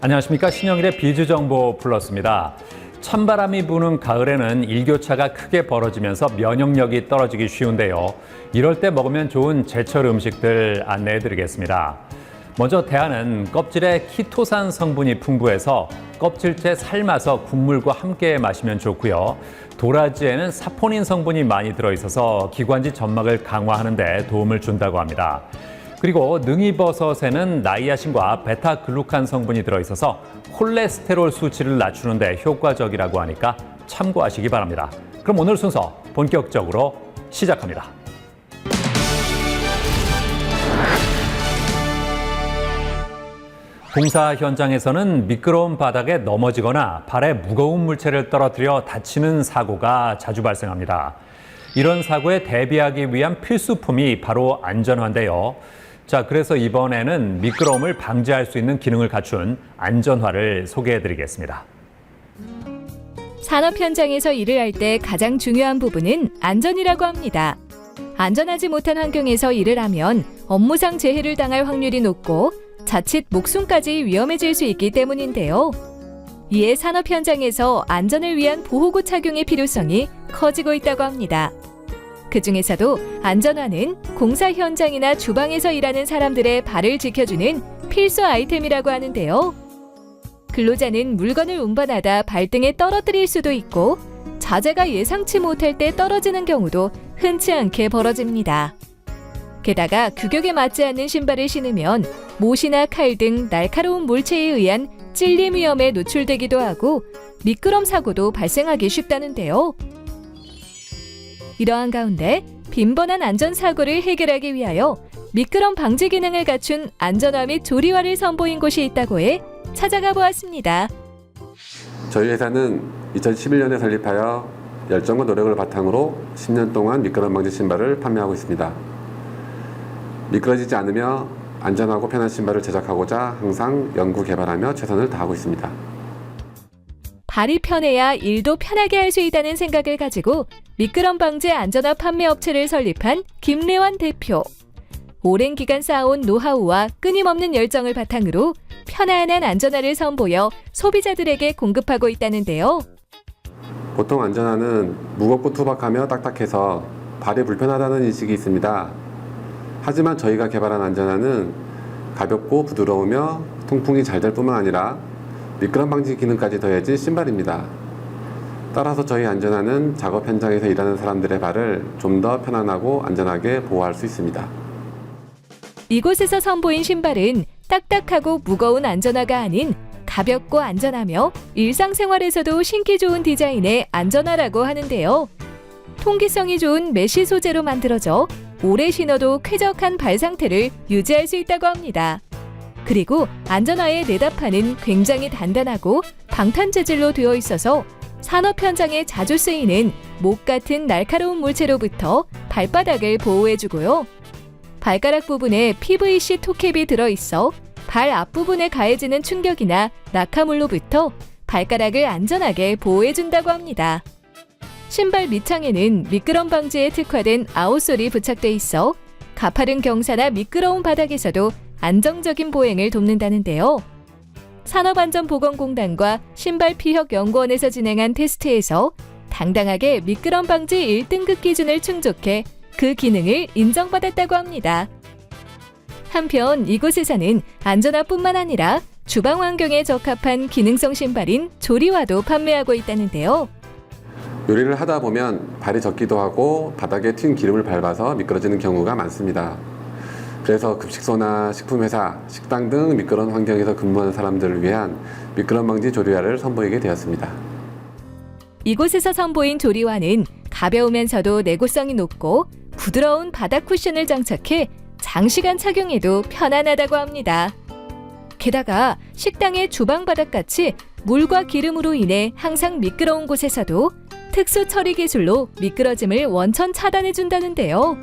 안녕하십니까. 신영일의 비주정보 플러스입니다. 찬바람이 부는 가을에는 일교차가 크게 벌어지면서 면역력이 떨어지기 쉬운데요. 이럴 때 먹으면 좋은 제철 음식들 안내해드리겠습니다. 먼저 대하는 껍질에 키토산 성분이 풍부해서 껍질째 삶아서 국물과 함께 마시면 좋고요. 도라지에는 사포닌 성분이 많이 들어있어서 기관지 점막을 강화하는 데 도움을 준다고 합니다. 그리고 능이버섯에는 나이아신과 베타글루칸 성분이 들어있어서 콜레스테롤 수치를 낮추는 데 효과적이라고 하니까 참고하시기 바랍니다. 그럼 오늘 순서 본격적으로 시작합니다. 공사 현장에서는 미끄러운 바닥에 넘어지거나 발에 무거운 물체를 떨어뜨려 다치는 사고가 자주 발생합니다. 이런 사고에 대비하기 위한 필수품이 바로 안전화인데요. 자, 그래서 이번에는 미끄러움을 방지할 수 있는 기능을 갖춘 안전화를 소개해드리겠습니다. 산업 현장에서 일을 할 때 가장 중요한 부분은 안전이라고 합니다. 안전하지 못한 환경에서 일을 하면 업무상 재해를 당할 확률이 높고 자칫 목숨까지 위험해질 수 있기 때문인데요. 이에 산업 현장에서 안전을 위한 보호구 착용의 필요성이 커지고 있다고 합니다. 그중에서도 안전화는 공사 현장이나 주방에서 일하는 사람들의 발을 지켜주는 필수 아이템이라고 하는데요. 근로자는 물건을 운반하다 발등에 떨어뜨릴 수도 있고 자재가 예상치 못할 때 떨어지는 경우도 흔치 않게 벌어집니다. 게다가 규격에 맞지 않는 신발을 신으면 못이나 칼 등 날카로운 물체에 의한 찔림 위험에 노출되기도 하고 미끄럼 사고도 발생하기 쉽다는데요. 이러한 가운데 빈번한 안전사고를 해결하기 위하여 미끄럼 방지 기능을 갖춘 안전화 및 조리화를 선보인 곳이 있다고 해 찾아가 보았습니다. 저희 회사는 2011년에 설립하여 열정과 노력을 바탕으로 10년 동안 미끄럼 방지 신발을 판매하고 있습니다. 미끄러지지 않으며 안전하고 편한 신발을 제작하고자 항상 연구 개발하며 최선을 다하고 있습니다. 발이 편해야 일도 편하게 할 수 있다는 생각을 가지고 미끄럼 방지 안전화 판매 업체를 설립한 김래환 대표. 오랜 기간 쌓아온 노하우와 끊임없는 열정을 바탕으로 편안한 안전화를 선보여 소비자들에게 공급하고 있다는데요. 보통 안전화는 무겁고 투박하며 딱딱해서 발이 불편하다는 인식이 있습니다. 하지만 저희가 개발한 안전화는 가볍고 부드러우며 통풍이 잘 될 뿐만 아니라 미끄럼 방지 기능까지 더해진 신발입니다. 따라서 저희 안전화는 작업 현장에서 일하는 사람들의 발을 좀 더 편안하고 안전하게 보호할 수 있습니다. 이곳에서 선보인 신발은 딱딱하고 무거운 안전화가 아닌 가볍고 안전하며 일상생활에서도 신기 좋은 디자인의 안전화라고 하는데요. 통기성이 좋은 메쉬 소재로 만들어져 오래 신어도 쾌적한 발 상태를 유지할 수 있다고 합니다. 그리고 안전화의 내다판은 굉장히 단단하고 방탄 재질로 되어 있어서 산업 현장에 자주 쓰이는 목 같은 날카로운 물체로부터 발바닥을 보호해주고요. 발가락 부분에 PVC 토캡이 들어있어 발 앞부분에 가해지는 충격이나 낙하물로부터 발가락을 안전하게 보호해준다고 합니다. 신발 밑창에는 미끄럼 방지에 특화된 아웃솔이 부착돼 있어 가파른 경사나 미끄러운 바닥에서도 안정적인 보행을 돕는다는데요. 산업안전보건공단과 신발피혁연구원에서 진행한 테스트에서 당당하게 미끄럼 방지 1등급 기준을 충족해 그 기능을 인정받았다고 합니다. 한편 이곳에서는 안전화뿐만 아니라 주방 환경에 적합한 기능성 신발인 조리화도 판매하고 있다는데요. 요리를 하다 보면 발이 젖기도 하고 바닥에 튄 기름을 밟아서 미끄러지는 경우가 많습니다. 그래서 급식소나 식품회사, 식당 등 미끄러운 환경에서 근무하는 사람들을 위한 미끄럼 방지 조리화를 선보이게 되었습니다. 이곳에서 선보인 조리화는 가벼우면서도 내구성이 높고 부드러운 바닥 쿠션을 장착해 장시간 착용해도 편안하다고 합니다. 게다가 식당의 주방 바닥같이 물과 기름으로 인해 항상 미끄러운 곳에서도 특수 처리 기술로 미끄러짐을 원천 차단해준다는데요.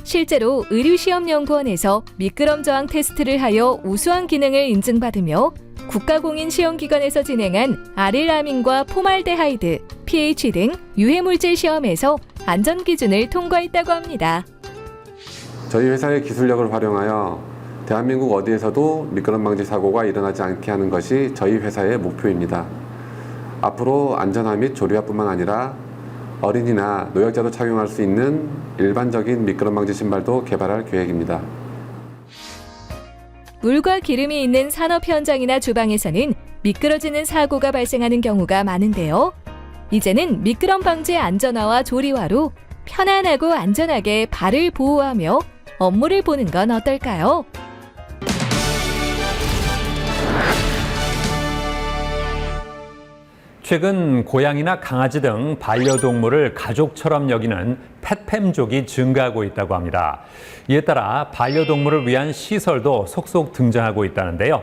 실제로 의류시험연구원에서 미끄럼 저항 테스트를 하여 우수한 기능을 인증받으며 국가공인시험기관에서 진행한 아릴아민과 포말데하이드, pH 등 유해물질 시험에서 안전기준을 통과했다고 합니다. 저희 회사의 기술력을 활용하여 대한민국 어디에서도 미끄럼 방지 사고가 일어나지 않게 하는 것이 저희 회사의 목표입니다. 앞으로 안전화 및 조리화뿐만 아니라 어린이나 노약자도 착용할 수 있는 일반적인 미끄럼 방지 신발도 개발할 계획입니다. 물과 기름이 있는 산업 현장이나 주방에서는 미끄러지는 사고가 발생하는 경우가 많은데요. 이제는 미끄럼 방지 안전화와 조리화로 편안하고 안전하게 발을 보호하며 업무를 보는 건 어떨까요? 최근 고양이나 강아지 등 반려동물을 가족처럼 여기는 펫팸족이 증가하고 있다고 합니다. 이에 따라 반려동물을 위한 시설도 속속 등장하고 있다는데요.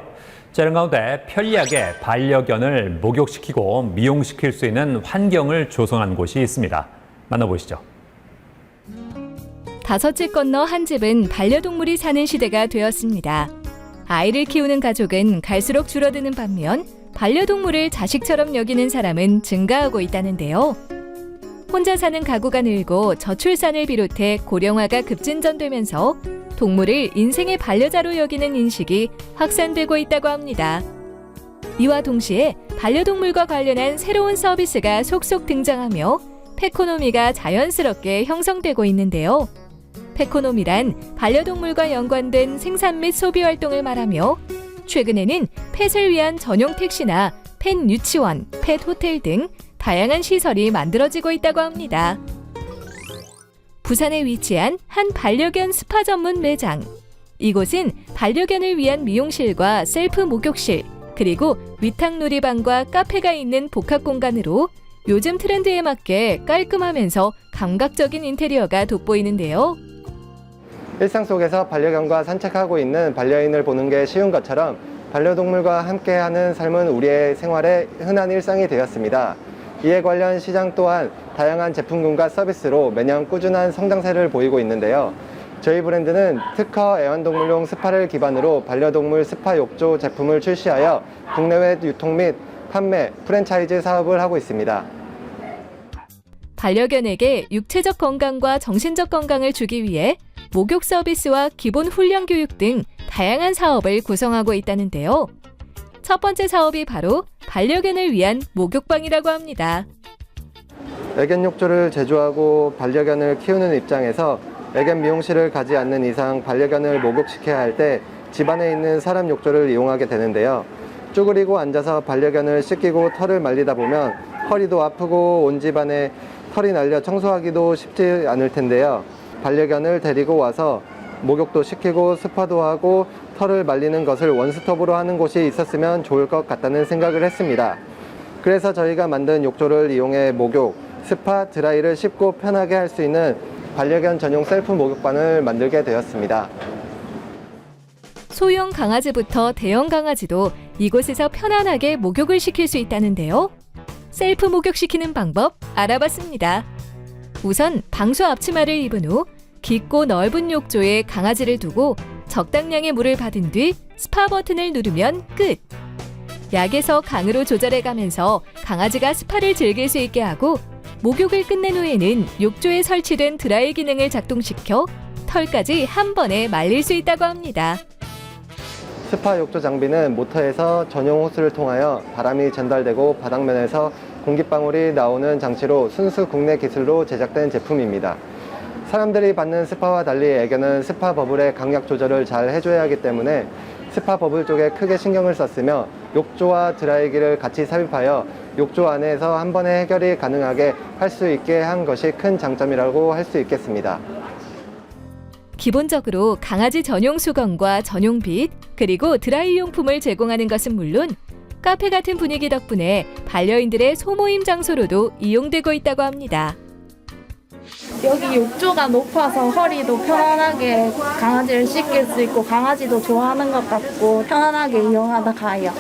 자, 이런 가운데 편리하게 반려견을 목욕시키고 미용시킬 수 있는 환경을 조성한 곳이 있습니다. 만나보시죠. 다섯 집 건너 한 집은 반려동물이 사는 시대가 되었습니다. 아이를 키우는 가족은 갈수록 줄어드는 반면 반려동물을 자식처럼 여기는 사람은 증가하고 있다는데요. 혼자 사는 가구가 늘고 저출산을 비롯해 고령화가 급진전되면서 동물을 인생의 반려자로 여기는 인식이 확산되고 있다고 합니다. 이와 동시에 반려동물과 관련한 새로운 서비스가 속속 등장하며 펫코노미가 자연스럽게 형성되고 있는데요. 펫코노미란 반려동물과 연관된 생산 및 소비 활동을 말하며 최근에는 펫을 위한 전용 택시나 펫 유치원, 펫 호텔 등 다양한 시설이 만들어지고 있다고 합니다. 부산에 위치한 한 반려견 스파 전문 매장. 이곳은 반려견을 위한 미용실과 셀프 목욕실, 그리고 위탁 놀이방과 카페가 있는 복합 공간으로 요즘 트렌드에 맞게 깔끔하면서 감각적인 인테리어가 돋보이는데요. 일상 속에서 반려견과 산책하고 있는 반려인을 보는 게 쉬운 것처럼 반려동물과 함께하는 삶은 우리의 생활의 흔한 일상이 되었습니다. 이에 관련 시장 또한 다양한 제품군과 서비스로 매년 꾸준한 성장세를 보이고 있는데요. 저희 브랜드는 특허 애완동물용 스파를 기반으로 반려동물 스파 욕조 제품을 출시하여 국내외 유통 및 판매, 프랜차이즈 사업을 하고 있습니다. 반려견에게 육체적 건강과 정신적 건강을 주기 위해 목욕 서비스와 기본 훈련 교육 등 다양한 사업을 구성하고 있다는데요. 첫 번째 사업이 바로 반려견을 위한 목욕방이라고 합니다. 애견 욕조를 제조하고 반려견을 키우는 입장에서 애견 미용실을 가지 않는 이상 반려견을 목욕시켜야 할 때 집안에 있는 사람 욕조를 이용하게 되는데요. 쭈그리고 앉아서 반려견을 씻기고 털을 말리다 보면 허리도 아프고 온 집안에 털이 날려 청소하기도 쉽지 않을 텐데요. 반려견을 데리고 와서 목욕도 시키고 스파도 하고 털을 말리는 것을 원스톱으로 하는 곳이 있었으면 좋을 것 같다는 생각을 했습니다. 그래서 저희가 만든 욕조를 이용해 목욕, 스파, 드라이를 쉽고 편하게 할 수 있는 반려견 전용 셀프 목욕방을 만들게 되었습니다. 소형 강아지부터 대형 강아지도 이곳에서 편안하게 목욕을 시킬 수 있다는데요. 셀프 목욕시키는 방법 알아봤습니다. 우선 방수 앞치마를 입은 후 깊고 넓은 욕조에 강아지를 두고 적당량의 물을 받은 뒤 스파 버튼을 누르면 끝! 약에서 강으로 조절해가면서 강아지가 스파를 즐길 수 있게 하고 목욕을 끝낸 후에는 욕조에 설치된 드라이 기능을 작동시켜 털까지 한 번에 말릴 수 있다고 합니다. 스파 욕조 장비는 모터에서 전용 호스를 통하여 바람이 전달되고 바닥면에서 공기방울이 나오는 장치로 순수 국내 기술로 제작된 제품입니다. 사람들이 받는 스파와 달리 애견은 스파 버블의 강약 조절을 잘 해줘야 하기 때문에 스파 버블 쪽에 크게 신경을 썼으며 욕조와 드라이기를 같이 삽입하여 욕조 안에서 한 번에 해결이 가능하게 할 수 있게 한 것이 큰 장점이라고 할 수 있겠습니다. 기본적으로 강아지 전용 수건과 전용 빗, 그리고 드라이 용품을 제공하는 것은 물론 카페 같은 분위기 덕분에 반려인들의 소모임 장소로도 이용되고 있다고 합니다. 여기 욕조가 높아서 허리도 편안하게 강아지를 씻길 수 있고 강아지도 좋아하는 것 같고 편안하게 이용하다 가요.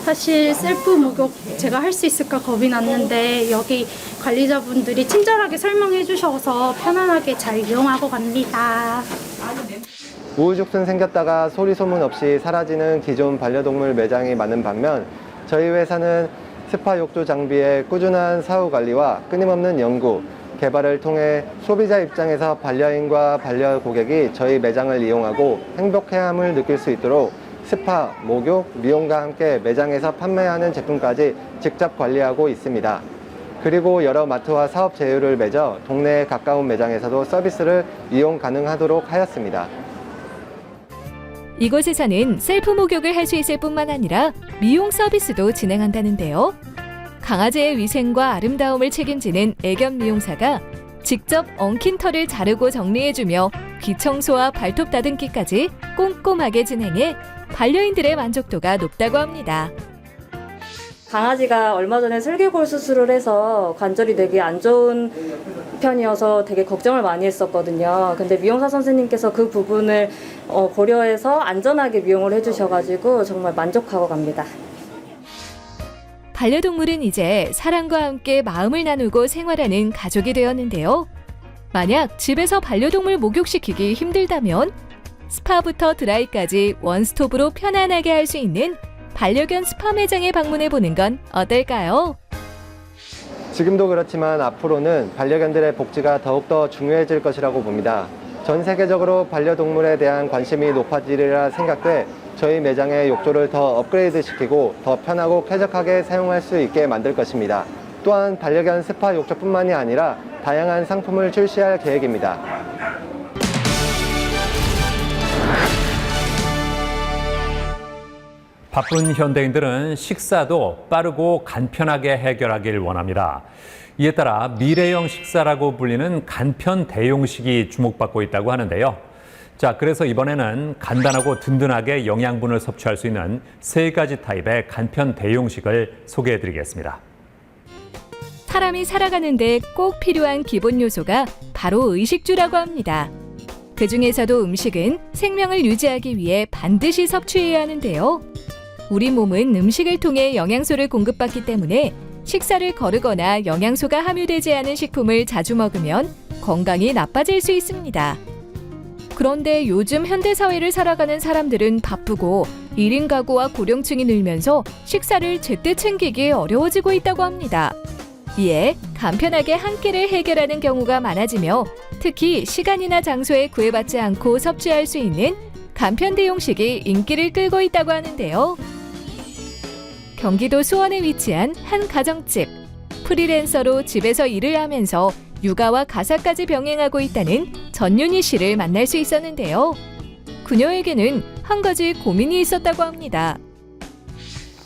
사실 셀프 목욕 제가 할 수 있을까 겁이 났는데 여기 관리자분들이 친절하게 설명해 주셔서 편안하게 잘 이용하고 갑니다. 우후죽순 생겼다가 소리 소문 없이 사라지는 기존 반려동물 매장이 많은 반면 저희 회사는 스파 욕조 장비의 꾸준한 사후 관리와 끊임없는 연구, 개발을 통해 소비자 입장에서 반려인과 반려고객이 저희 매장을 이용하고 행복해함을 느낄 수 있도록 스파, 목욕, 미용과 함께 매장에서 판매하는 제품까지 직접 관리하고 있습니다. 그리고 여러 마트와 사업 제휴를 맺어 동네에 가까운 매장에서도 서비스를 이용 가능하도록 하였습니다. 이곳에서는 셀프 목욕을 할 수 있을 뿐만 아니라 미용 서비스도 진행한다는데요. 강아지의 위생과 아름다움을 책임지는 애견 미용사가 직접 엉킨 털을 자르고 정리해주며 귀 청소와 발톱 다듬기까지 꼼꼼하게 진행해 반려인들의 만족도가 높다고 합니다. 강아지가 얼마 전에 슬개골 수술을 해서 관절이 되게 안 좋은 편이어서 되게 걱정을 많이 했었거든요. 근데 미용사 선생님께서 그 부분을 고려해서 안전하게 미용을 해주셔가지고 정말 만족하고 갑니다. 반려동물은 이제 사람과 함께 마음을 나누고 생활하는 가족이 되었는데요. 만약 집에서 반려동물 목욕시키기 힘들다면 스파부터 드라이까지 원스톱으로 편안하게 할 수 있는 반려견 스파 매장에 방문해 보는 건 어떨까요? 지금도 그렇지만 앞으로는 반려견들의 복지가 더욱더 중요해질 것이라고 봅니다. 전 세계적으로 반려동물에 대한 관심이 높아지리라 생각돼 저희 매장의 욕조를 더 업그레이드 시키고 더 편하고 쾌적하게 사용할 수 있게 만들 것입니다. 또한 반려견 스파 욕조뿐만이 아니라 다양한 상품을 출시할 계획입니다. 바쁜 현대인들은 식사도 빠르고 간편하게 해결하길 원합니다. 이에 따라 미래형 식사라고 불리는 간편 대용식이 주목받고 있다고 하는데요. 자, 그래서 이번에는 간단하고 든든하게 영양분을 섭취할 수 있는 3가지 타입의 간편 대용식을 소개해드리겠습니다. 사람이 살아가는데 꼭 필요한 기본 요소가 바로 의식주라고 합니다. 그 중에서도 음식은 생명을 유지하기 위해 반드시 섭취해야 하는데요. 우리 몸은 음식을 통해 영양소를 공급받기 때문에 식사를 거르거나 영양소가 함유되지 않은 식품을 자주 먹으면 건강이 나빠질 수 있습니다. 그런데 요즘 현대사회를 살아가는 사람들은 바쁘고 1인 가구와 고령층이 늘면서 식사를 제때 챙기기 어려워지고 있다고 합니다. 이에 간편하게 한 끼를 해결하는 경우가 많아지며 특히 시간이나 장소에 구애받지 않고 섭취할 수 있는 간편 대용식이 인기를 끌고 있다고 하는데요. 경기도 수원에 위치한 한 가정집. 프리랜서로 집에서 일을 하면서 육아와 가사까지 병행하고 있다는 전윤희 씨를 만날 수 있었는데요. 그녀에게는 한 가지 고민이 있었다고 합니다.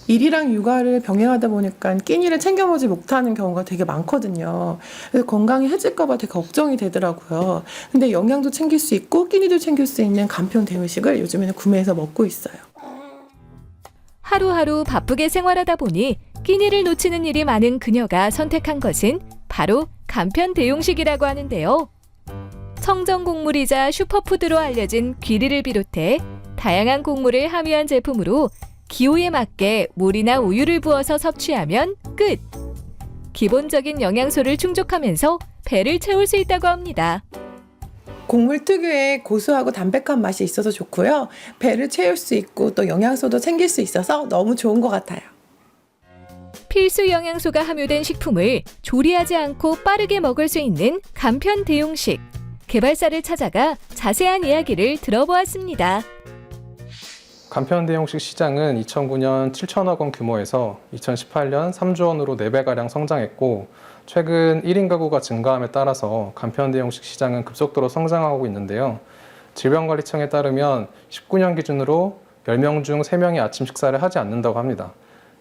일이랑 육아를 병행하다 보니까 끼니를 챙겨 보지 못하는 경우가 되게 많거든요. 그래서 건강이 해질까 봐 되게 걱정이 되더라고요. 근데 영양도 챙길 수 있고 끼니도 챙길 수 있는 간편 대용식을 요즘에는 구매해서 먹고 있어요. 하루하루 바쁘게 생활하다 보니 끼니를 놓치는 일이 많은 그녀가 선택한 것은 바로 간편 대용식이라고 하는데요. 청정 곡물이자 슈퍼푸드로 알려진 귀리를 비롯해 다양한 곡물을 함유한 제품으로 기호에 맞게 물이나 우유를 부어서 섭취하면 끝! 기본적인 영양소를 충족하면서 배를 채울 수 있다고 합니다. 곡물 특유의 고소하고 담백한 맛이 있어서 좋고요. 배를 채울 수 있고 또 영양소도 챙길 수 있어서 너무 좋은 것 같아요. 필수 영양소가 함유된 식품을 조리하지 않고 빠르게 먹을 수 있는 간편 대용식. 개발사를 찾아가 자세한 이야기를 들어보았습니다. 간편 대용식 시장은 2009년 7천억 원 규모에서 2018년 3조 원으로 4배가량 성장했고 최근 1인 가구가 증가함에 따라서 간편 대용식 시장은 급속도로 성장하고 있는데요. 질병관리청에 따르면 19년 기준으로 10명 중 3명이 아침 식사를 하지 않는다고 합니다.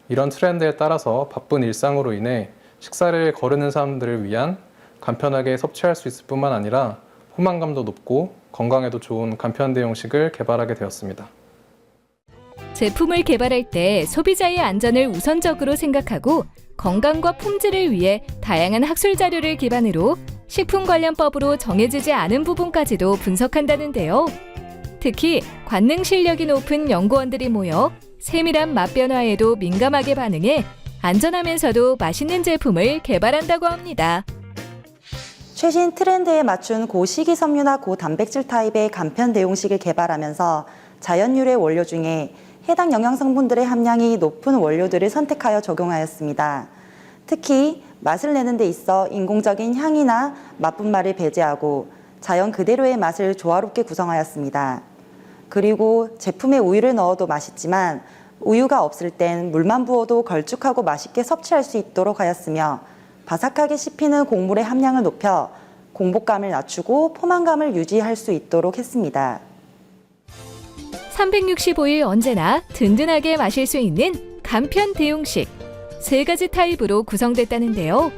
이런 트렌드에 따라서 바쁜 일상으로 인해 식사를 거르는 사람들을 위한 간편하게 섭취할 수 있을 뿐만 아니라 포만감도 높고 건강에도 좋은 간편 대용식을 개발하게 되었습니다. 제품을 개발할 때 소비자의 안전을 우선적으로 생각하고 건강과 품질을 위해 다양한 학술 자료를 기반으로 식품관련법으로 정해지지 않은 부분까지도 분석한다는데요. 특히 관능 실력이 높은 연구원들이 모여 세밀한 맛 변화에도 민감하게 반응해 안전하면서도 맛있는 제품을 개발한다고 합니다. 최신 트렌드에 맞춘 고식이섬유나 고단백질 타입의 간편 대용식을 개발하면서 자연 유래 원료 중에 해당 영양 성분들의 함량이 높은 원료들을 선택하여 적용하였습니다. 특히 맛을 내는 데 있어 인공적인 향이나 맛분말을 배제하고 자연 그대로의 맛을 조화롭게 구성하였습니다. 그리고 제품에 우유를 넣어도 맛있지만 우유가 없을 땐 물만 부어도 걸쭉하고 맛있게 섭취할 수 있도록 하였으며 바삭하게 씹히는 곡물의 함량을 높여 공복감을 낮추고 포만감을 유지할 수 있도록 했습니다. 365일 언제나 든든하게 마실 수 있는 간편 대용식 3가지 타입으로 구성됐다는데요.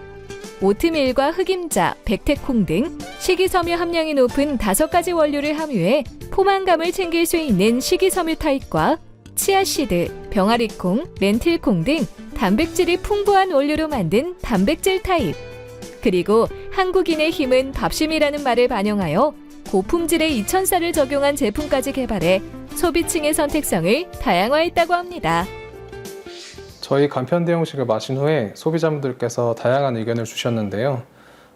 오트밀과 흑임자, 백태콩 등 식이섬유 함량이 높은 5가지 원료를 함유해 포만감을 챙길 수 있는 식이섬유 타입과 치아씨드, 병아리콩, 렌틸콩 등 단백질이 풍부한 원료로 만든 단백질 타입. 그리고 한국인의 힘은 밥심이라는 말을 반영하여 고품질의 이천쌀을 적용한 제품까지 개발해 소비층의 선택성을 다양화했다고 합니다. 저희 간편 대용식을 마신 후에 소비자분들께서 다양한 의견을 주셨는데요.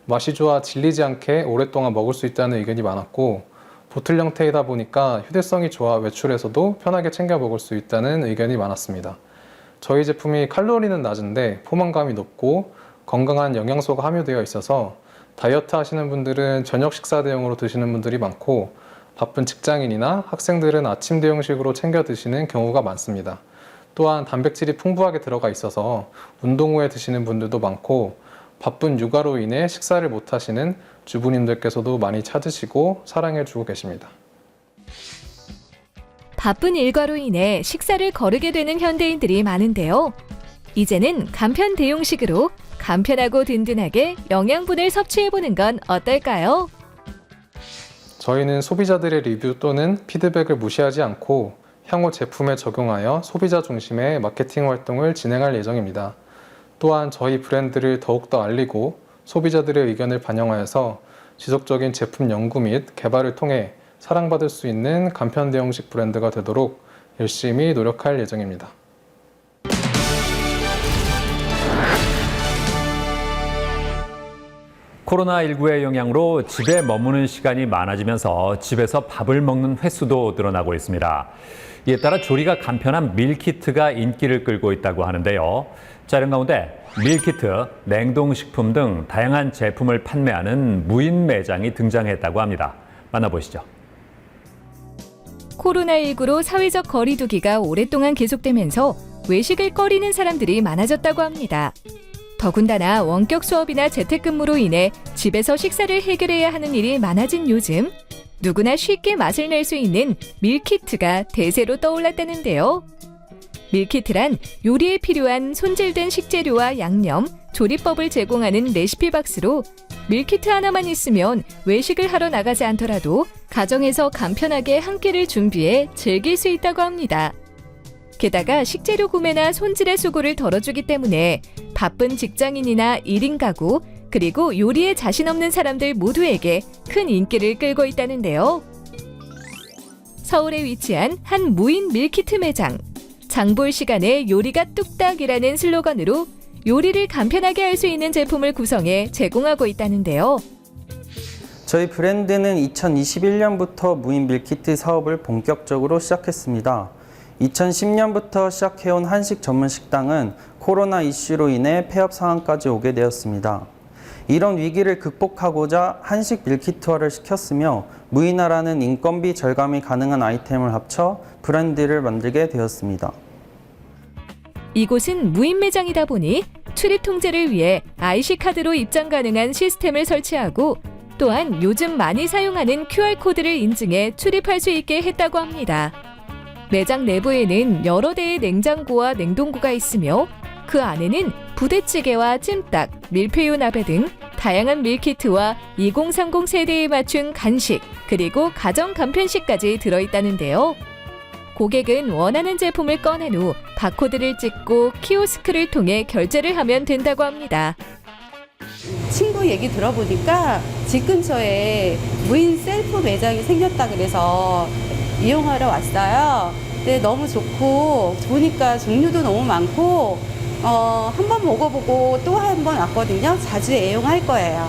맛이 좋아 질리지 않게 오랫동안 먹을 수 있다는 의견이 많았고, 보틀 형태이다 보니까 휴대성이 좋아 외출에서도 편하게 챙겨 먹을 수 있다는 의견이 많았습니다. 저희 제품이 칼로리는 낮은데 포만감이 높고 건강한 영양소가 함유되어 있어서 다이어트 하시는 분들은 저녁 식사 대용으로 드시는 분들이 많고, 바쁜 직장인이나 학생들은 아침 대용식으로 챙겨 드시는 경우가 많습니다. 또한 단백질이 풍부하게 들어가 있어서 운동 후에 드시는 분들도 많고, 바쁜 육아로 인해 식사를 못 하시는 주부님들께서도 많이 찾으시고 사랑해주고 계십니다. 바쁜 일과로 인해 식사를 거르게 되는 현대인들이 많은데요. 이제는 간편 대용식으로 간편하고 든든하게 영양분을 섭취해보는 건 어떨까요? 저희는 소비자들의 리뷰 또는 피드백을 무시하지 않고 향후 제품에 적용하여 소비자 중심의 마케팅 활동을 진행할 예정입니다. 또한 저희 브랜드를 더욱더 알리고 소비자들의 의견을 반영하여서 지속적인 제품 연구 및 개발을 통해 사랑받을 수 있는 간편 대용식 브랜드가 되도록 열심히 노력할 예정입니다. 코로나19의 영향으로 집에 머무는 시간이 많아지면서 집에서 밥을 먹는 횟수도 늘어나고 있습니다. 이에 따라 조리가 간편한 밀키트가 인기를 끌고 있다고 하는데요. 자, 이런 가운데 밀키트, 냉동식품 등 다양한 제품을 판매하는 무인 매장이 등장했다고 합니다. 만나보시죠. 코로나19로 사회적 거리두기가 오랫동안 계속되면서 외식을 꺼리는 사람들이 많아졌다고 합니다. 더군다나 원격 수업이나 재택근무로 인해 집에서 식사를 해결해야 하는 일이 많아진 요즘, 누구나 쉽게 맛을 낼 수 있는 밀키트가 대세로 떠올랐다는데요. 밀키트란 요리에 필요한 손질된 식재료와 양념, 조리법을 제공하는 레시피 박스로 밀키트 하나만 있으면 외식을 하러 나가지 않더라도 가정에서 간편하게 한 끼를 준비해 즐길 수 있다고 합니다. 게다가 식재료 구매나 손질의 수고를 덜어주기 때문에 바쁜 직장인이나 1인 가구, 그리고 요리에 자신 없는 사람들 모두에게 큰 인기를 끌고 있다는데요. 서울에 위치한 한 무인 밀키트 매장. 장볼 시간에 요리가 뚝딱이라는 슬로건으로 요리를 간편하게 할 수 있는 제품을 구성해 제공하고 있다는데요. 저희 브랜드는 2021년부터 무인 밀키트 사업을 본격적으로 시작했습니다. 2010년부터 시작해온 한식 전문 식당은 코로나 이슈로 인해 폐업 상황까지 오게 되었습니다. 이런 위기를 극복하고자 한식 밀키트화를 시켰으며 무인화라는 인건비 절감이 가능한 아이템을 합쳐 브랜드를 만들게 되었습니다. 이곳은 무인 매장이다 보니 출입 통제를 위해 IC카드로 입장 가능한 시스템을 설치하고 또한 요즘 많이 사용하는 QR코드를 인증해 출입할 수 있게 했다고 합니다. 매장 내부에는 여러 대의 냉장고와 냉동고가 있으며 그 안에는 부대찌개와 찜닭, 밀푀유 나베 등 다양한 밀키트와 2030 세대에 맞춘 간식, 그리고 가정 간편식까지 들어있다는데요. 고객은 원하는 제품을 꺼낸 후 바코드를 찍고 키오스크를 통해 결제를 하면 된다고 합니다. 친구 얘기 들어보니까 집 근처에 무인 셀프 매장이 생겼다 그래서 이용하러 왔어요. 근데 너무 좋고 보니까 종류도 너무 많고 한번 먹어보고 또 한 번 왔거든요. 자주 애용할 거예요.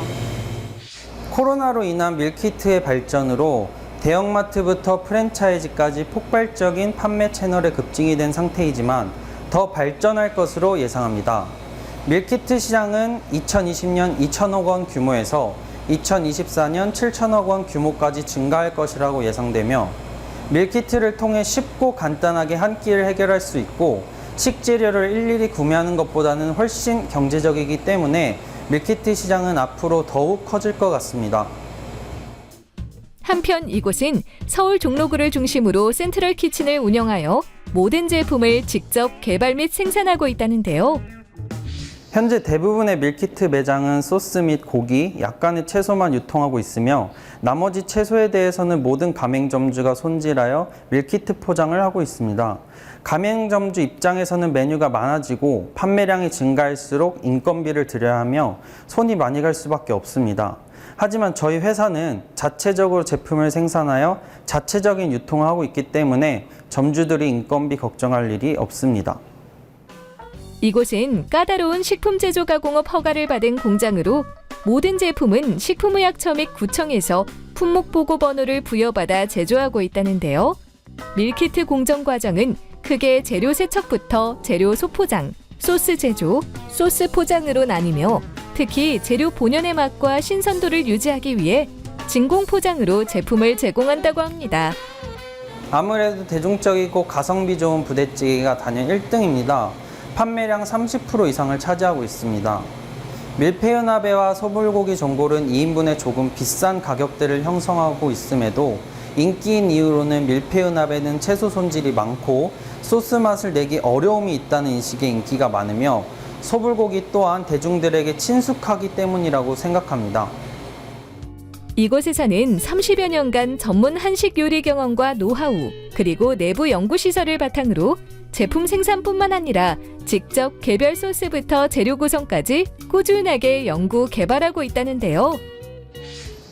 코로나로 인한 밀키트의 발전으로 대형마트부터 프랜차이즈까지 폭발적인 판매 채널의 급증이 된 상태이지만 더 발전할 것으로 예상합니다. 밀키트 시장은 2020년 2천억 원 규모에서 2024년 7천억 원 규모까지 증가할 것이라고 예상되며 밀키트를 통해 쉽고 간단하게 한 끼를 해결할 수 있고 식재료를 일일이 구매하는 것보다는 훨씬 경제적이기 때문에 밀키트 시장은 앞으로 더욱 커질 것 같습니다. 한편 이곳은 서울 종로구를 중심으로 센트럴 키친을 운영하여 모든 제품을 직접 개발 및 생산하고 있다는데요. 현재 대부분의 밀키트 매장은 소스 및 고기, 약간의 채소만 유통하고 있으며 나머지 채소에 대해서는 모든 가맹점주가 손질하여 밀키트 포장을 하고 있습니다. 가맹점주 입장에서는 메뉴가 많아지고 판매량이 증가할수록 인건비를 들여야 하며 손이 많이 갈 수밖에 없습니다. 하지만 저희 회사는 자체적으로 제품을 생산하여 자체적인 유통을 하고 있기 때문에 점주들이 인건비 걱정할 일이 없습니다. 이곳은 까다로운 식품 제조 가공업 허가를 받은 공장으로 모든 제품은 식품의약처 및 구청에서 품목 보고 번호를 부여받아 제조하고 있다는데요. 밀키트 공정 과정은 크게 재료 세척부터 재료 소포장, 소스 제조, 소스 포장으로 나뉘며 특히 재료 본연의 맛과 신선도를 유지하기 위해 진공 포장으로 제품을 제공한다고 합니다. 아무래도 대중적이고 가성비 좋은 부대찌개가 단연 1등입니다. 판매량 30% 이상을 차지하고 있습니다. 밀푀유나베와 소불고기 전골은 2인분에 조금 비싼 가격대를 형성하고 있음에도 인기인 이유로는 밀푀유나베는 채소 손질이 많고 소스 맛을 내기 어려움이 있다는 인식에 인기가 많으며 소불고기 또한 대중들에게 친숙하기 때문이라고 생각합니다. 이곳에서는 30여 년간 전문 한식 요리 경험과 노하우, 그리고 내부 연구시설을 바탕으로 제품 생산뿐만 아니라 직접 개별 소스부터 재료 구성까지 꾸준하게 연구, 개발하고 있다는데요.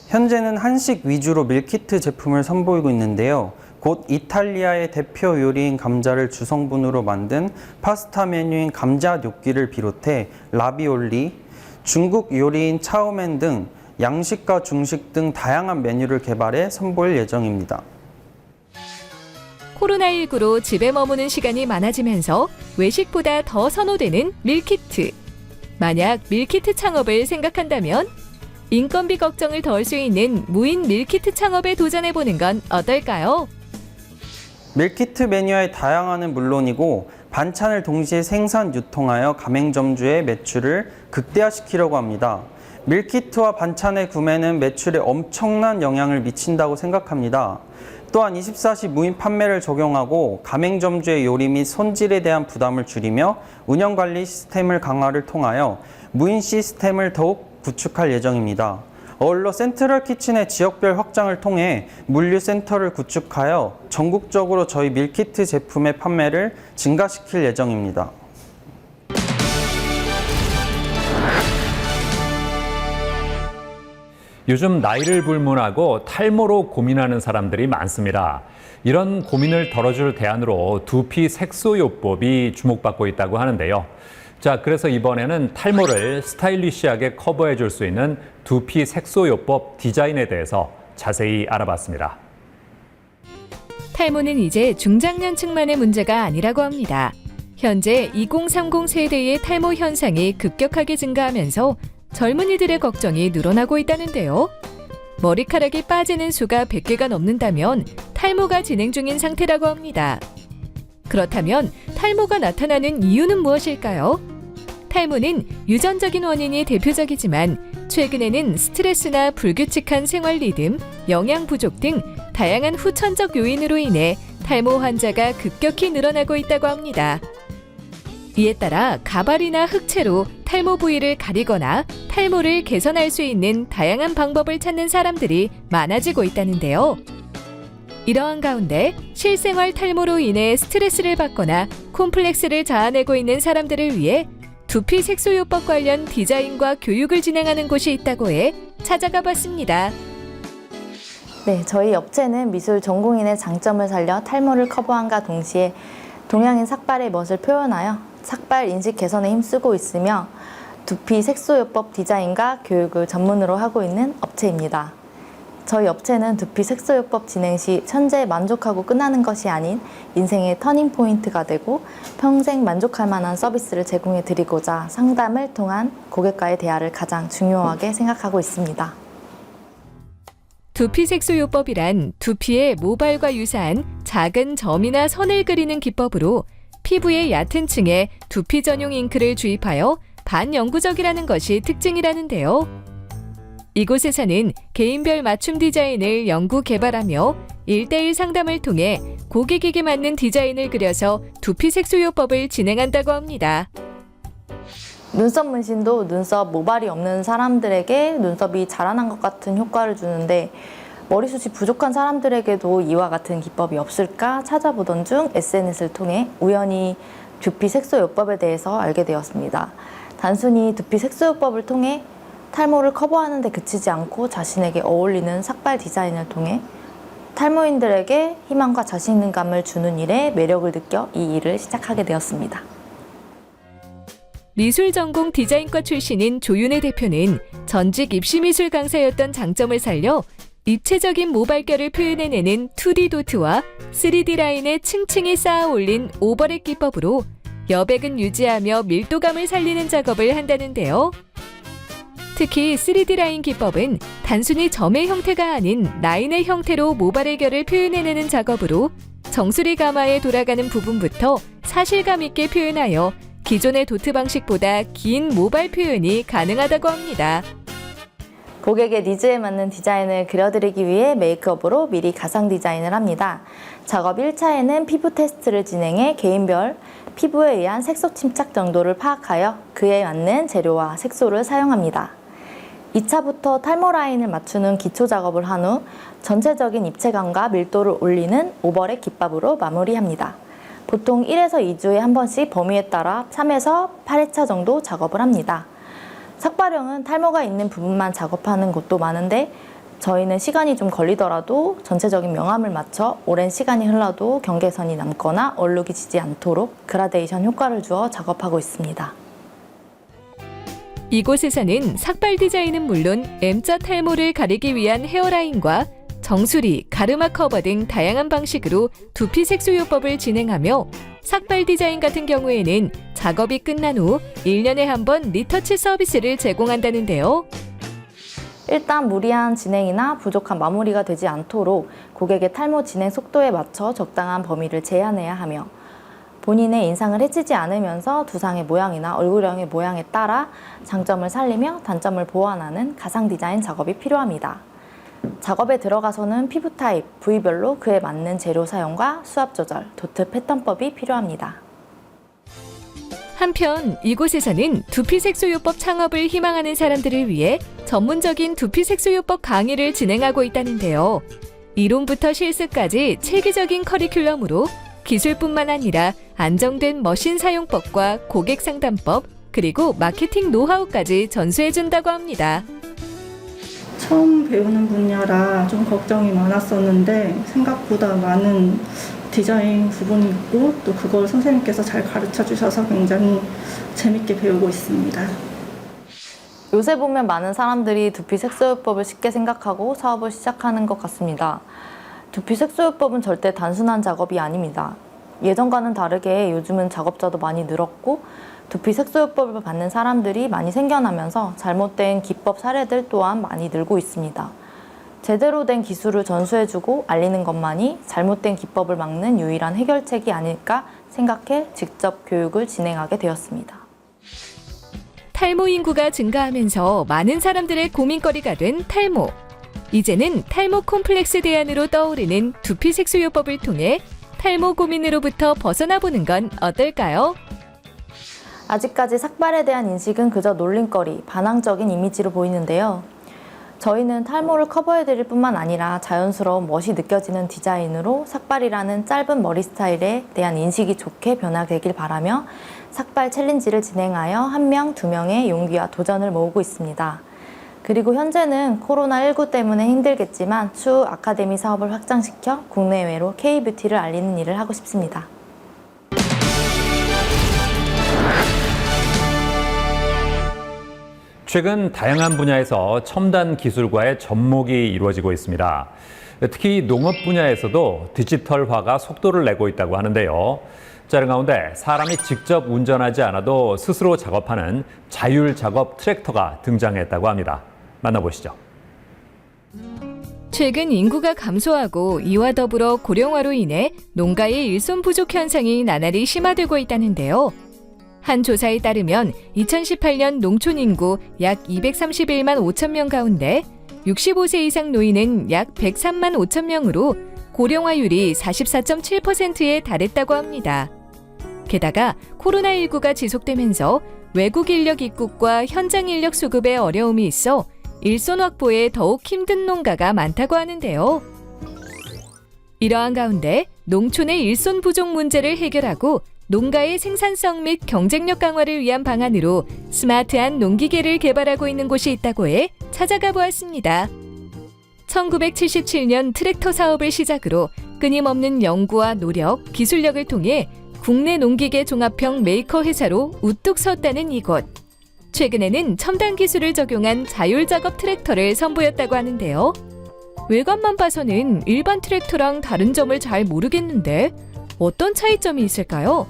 현재는 한식 위주로 밀키트 제품을 선보이고 있는데요. 곧 이탈리아의 대표 요리인 감자를 주성분으로 만든 파스타 메뉴인 감자 뇨끼를 비롯해 라비올리, 중국 요리인 차오멘 등 양식과 중식 등 다양한 메뉴를 개발해 선보일 예정입니다. 코로나19로 집에 머무는 시간이 많아지면서 외식보다 더 선호되는 밀키트. 만약 밀키트 창업을 생각한다면 인건비 걱정을 덜 수 있는 무인 밀키트 창업에 도전해보는 건 어떨까요? 밀키트 메뉴의 다양화는 물론이고 반찬을 동시에 생산, 유통하여 가맹점주의 매출을 극대화시키려고 합니다. 밀키트와 반찬의 구매는 매출에 엄청난 영향을 미친다고 생각합니다. 또한 24시 무인 판매를 적용하고 가맹점주의 요리 및 손질에 대한 부담을 줄이며 운영관리 시스템을 강화를 통하여 무인 시스템을 더욱 구축할 예정입니다. 어울러 센트럴 키친의 지역별 확장을 통해 물류센터를 구축하여 전국적으로 저희 밀키트 제품의 판매를 증가시킬 예정입니다. 요즘 나이를 불문하고 탈모로 고민하는 사람들이 많습니다. 이런 고민을 덜어줄 대안으로 두피 색소요법이 주목받고 있다고 하는데요. 자, 그래서 이번에는 탈모를 스타일리시하게 커버해 줄 수 있는 두피 색소요법 디자인에 대해서 자세히 알아봤습니다. 탈모는 이제 중장년층만의 문제가 아니라고 합니다. 현재 2030 세대의 탈모 현상이 급격하게 증가하면서 젊은이들의 걱정이 늘어나고 있다는데요. 머리카락이 빠지는 수가 100개가 넘는다면 탈모가 진행 중인 상태라고 합니다. 그렇다면 탈모가 나타나는 이유는 무엇일까요? 탈모는 유전적인 원인이 대표적이지만 최근에는 스트레스나 불규칙한 생활 리듬, 영양 부족 등 다양한 후천적 요인으로 인해 탈모 환자가 급격히 늘어나고 있다고 합니다. 이에 따라 가발이나 흑채로 탈모 부위를 가리거나 탈모를 개선할 수 있는 다양한 방법을 찾는 사람들이 많아지고 있다는데요. 이러한 가운데 실생활 탈모로 인해 스트레스를 받거나 콤플렉스를 자아내고 있는 사람들을 위해 두피 색소요법 관련 디자인과 교육을 진행하는 곳이 있다고 해 찾아가 봤습니다. 네, 저희 업체는 미술 전공인의 장점을 살려 탈모를 커버함과 동시에 동양인 삭발의 멋을 표현하여 삭발 인식 개선에 힘쓰고 있으며 두피 색소요법 디자인과 교육을 전문으로 하고 있는 업체입니다. 저희 업체는 두피 색소요법 진행 시 현재 만족하고 끝나는 것이 아닌 인생의 터닝 포인트가 되고 평생 만족할 만한 서비스를 제공해 드리고자 상담을 통한 고객과의 대화를 가장 중요하게 생각하고 있습니다. 두피 색소요법이란 두피의 모발과 유사한 작은 점이나 선을 그리는 기법으로 피부의 얕은 층에 두피 전용 잉크를 주입하여 반영구적이라는 것이 특징이라는데요. 이곳에서는 개인별 맞춤 디자인을 연구 개발하며 1:1 상담을 통해 고객에게 맞는 디자인을 그려서 두피 색소요법을 진행한다고 합니다. 눈썹 문신도 눈썹 모발이 없는 사람들에게 눈썹이 자라난 것 같은 효과를 주는데 머리숱이 부족한 사람들에게도 이와 같은 기법이 없을까 찾아보던 중 SNS를 통해 우연히 두피 색소요법에 대해서 알게 되었습니다. 단순히 두피 색소요법을 통해 탈모를 커버하는 데 그치지 않고 자신에게 어울리는 삭발 디자인을 통해 탈모인들에게 희망과 자신감을 주는 일에 매력을 느껴 이 일을 시작하게 되었습니다. 미술 전공 디자인과 출신인 조윤혜 대표는 전직 입시미술 강사였던 장점을 살려 입체적인 모발결을 표현해내는 2D 도트와 3D 라인에 층층이 쌓아 올린 오버랩 기법으로 여백은 유지하며 밀도감을 살리는 작업을 한다는데요. 특히 3D 라인 기법은 단순히 점의 형태가 아닌 라인의 형태로 모발의 결을 표현해내는 작업으로 정수리 가마에 돌아가는 부분부터 사실감 있게 표현하여 기존의 도트 방식보다 긴 모발 표현이 가능하다고 합니다. 고객의 니즈에 맞는 디자인을 그려드리기 위해 메이크업으로 미리 가상 디자인을 합니다. 작업 1차에는 피부 테스트를 진행해 개인별 피부에 의한 색소 침착 정도를 파악하여 그에 맞는 재료와 색소를 사용합니다. 2차부터 탈모 라인을 맞추는 기초 작업을 한 후 전체적인 입체감과 밀도를 올리는 오버랩 기법으로 마무리합니다. 보통 1에서 2주에 한 번씩 범위에 따라 3에서 8회차 정도 작업을 합니다. 삭발형은 탈모가 있는 부분만 작업하는 곳도 많은데 저희는 시간이 좀 걸리더라도 전체적인 명암을 맞춰 오랜 시간이 흘러도 경계선이 남거나 얼룩이 지지 않도록 그라데이션 효과를 주어 작업하고 있습니다. 이곳에서는 삭발 디자인은 물론 M자 탈모를 가리기 위한 헤어라인과 정수리, 가르마 커버 등 다양한 방식으로 두피 색소요법을 진행하며 삭발 디자인 같은 경우에는 작업이 끝난 후 1년에 한 번 리터치 서비스를 제공한다는데요. 일단 무리한 진행이나 부족한 마무리가 되지 않도록 고객의 탈모 진행 속도에 맞춰 적당한 범위를 제한해야 하며 본인의 인상을 해치지 않으면서 두상의 모양이나 얼굴형의 모양에 따라 장점을 살리며 단점을 보완하는 가상 디자인 작업이 필요합니다. 작업에 들어가서는 피부 타입, 부위별로 그에 맞는 재료 사용과 수압 조절, 도트 패턴법이 필요합니다. 한편 이곳에서는 두피 색소요법 창업을 희망하는 사람들을 위해 전문적인 두피 색소요법 강의를 진행하고 있다는데요. 이론부터 실습까지 체계적인 커리큘럼으로 기술뿐만 아니라 안정된 머신 사용법과 고객 상담법, 그리고 마케팅 노하우까지 전수해준다고 합니다. 처음 배우는 분야라 좀 걱정이 많았었는데 생각보다 많은 디자인 부분이 있고 또 그걸 선생님께서 잘 가르쳐 주셔서 굉장히 재밌게 배우고 있습니다. 요새 보면 많은 사람들이 두피 색소요법을 쉽게 생각하고 사업을 시작하는 것 같습니다. 두피 색소요법은 절대 단순한 작업이 아닙니다. 예전과는 다르게 요즘은 작업자도 많이 늘었고 두피 색소요법을 받는 사람들이 많이 생겨나면서 잘못된 기법 사례들 또한 많이 늘고 있습니다. 제대로 된 기술을 전수해주고 알리는 것만이 잘못된 기법을 막는 유일한 해결책이 아닐까 생각해 직접 교육을 진행하게 되었습니다. 탈모 인구가 증가하면서 많은 사람들의 고민거리가 된 탈모. 이제는 탈모 콤플렉스 대안으로 떠오르는 두피 색소요법을 통해 탈모 고민으로부터 벗어나 보는 건 어떨까요? 아직까지 삭발에 대한 인식은 그저 놀림거리, 반항적인 이미지로 보이는데요. 저희는 탈모를 커버해드릴 뿐만 아니라 자연스러운 멋이 느껴지는 디자인으로 삭발이라는 짧은 머리 스타일에 대한 인식이 좋게 변화되길 바라며 삭발 챌린지를 진행하여 1명, 2명의 용기와 도전을 모으고 있습니다. 그리고 현재는 코로나19 때문에 힘들겠지만 추후 아카데미 사업을 확장시켜 국내외로 K-뷰티를 알리는 일을 하고 싶습니다. 최근 다양한 분야에서 첨단 기술과의 접목이 이루어지고 있습니다. 특히 농업 분야에서도 디지털화가 속도를 내고 있다고 하는데요. 자른 가운데 사람이 직접 운전하지 않아도 스스로 작업하는 자율 작업 트랙터가 등장했다고 합니다. 만나보시죠. 최근 인구가 감소하고 이와 더불어 고령화로 인해 농가의 일손 부족 현상이 나날이 심화되고 있다는데요. 한 조사에 따르면 2018년 농촌 인구 약 231만 5천 명 가운데 65세 이상 노인은 약 103만 5천 명으로 고령화율이 44.7%에 달했다고 합니다. 게다가 코로나19가 지속되면서 외국 인력 입국과 현장 인력 수급에 어려움이 있어 일손 확보에 더욱 힘든 농가가 많다고 하는데요. 이러한 가운데 농촌의 일손 부족 문제를 해결하고 농가의 생산성 및 경쟁력 강화를 위한 방안으로 스마트한 농기계를 개발하고 있는 곳이 있다고 해 찾아가 보았습니다. 1977년 트랙터 사업을 시작으로 끊임없는 연구와 노력, 기술력을 통해 국내 농기계 종합형 메이커 회사로 우뚝 섰다는 이곳. 최근에는 첨단 기술을 적용한 자율 작업 트랙터를 선보였다고 하는데요. 외관만 봐서는 일반 트랙터랑 다른 점을 잘 모르겠는데 어떤 차이점이 있을까요?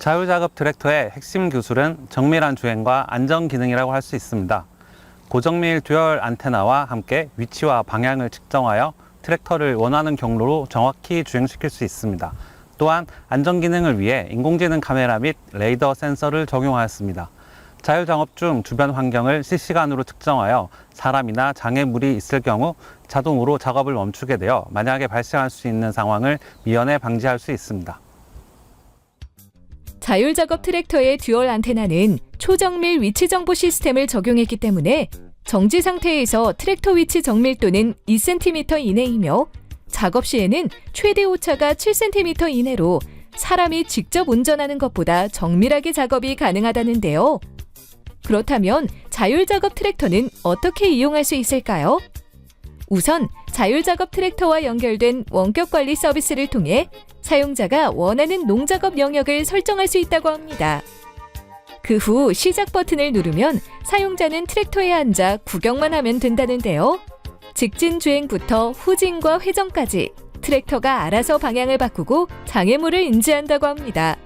자율작업 트랙터의 핵심 기술은 정밀한 주행과 안전 기능이라고 할 수 있습니다. 고정밀 듀얼 안테나와 함께 위치와 방향을 측정하여 트랙터를 원하는 경로로 정확히 주행시킬 수 있습니다. 또한 안전 기능을 위해 인공지능 카메라 및 레이더 센서를 적용하였습니다. 자율작업 중 주변 환경을 실시간으로 측정하여 사람이나 장애물이 있을 경우 자동으로 작업을 멈추게 되어 만약에 발생할 수 있는 상황을 미연에 방지할 수 있습니다. 자율작업 트랙터의 듀얼 안테나는 초정밀 위치 정보 시스템을 적용했기 때문에 정지 상태에서 트랙터 위치 정밀도는 2cm 이내이며 작업 시에는 최대 오차가 7cm 이내로 사람이 직접 운전하는 것보다 정밀하게 작업이 가능하다는데요. 그렇다면 자율작업 트랙터는 어떻게 이용할 수 있을까요? 우선 자율작업 트랙터와 연결된 원격관리 서비스를 통해 사용자가 원하는 농작업 영역을 설정할 수 있다고 합니다. 그 후 시작 버튼을 누르면 사용자는 트랙터에 앉아 구경만 하면 된다는데요. 직진 주행부터 후진과 회전까지 트랙터가 알아서 방향을 바꾸고 장애물을 인지한다고 합니다.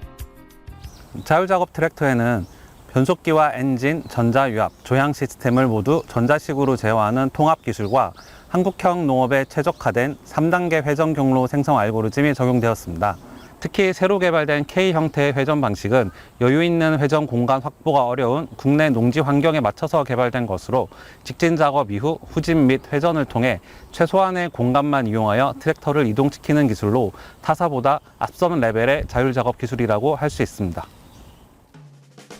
자율작업 트랙터에는 변속기와 엔진, 전자유압, 조향 시스템을 모두 전자식으로 제어하는 통합 기술과 한국형 농업에 최적화된 3단계 회전 경로 생성 알고리즘이 적용되었습니다. 특히 새로 개발된 K 형태의 회전 방식은 여유 있는 회전 공간 확보가 어려운 국내 농지 환경에 맞춰서 개발된 것으로 직진 작업 이후 후진 및 회전을 통해 최소한의 공간만 이용하여 트랙터를 이동시키는 기술로 타사보다 앞선 레벨의 자율작업 기술이라고 할 수 있습니다.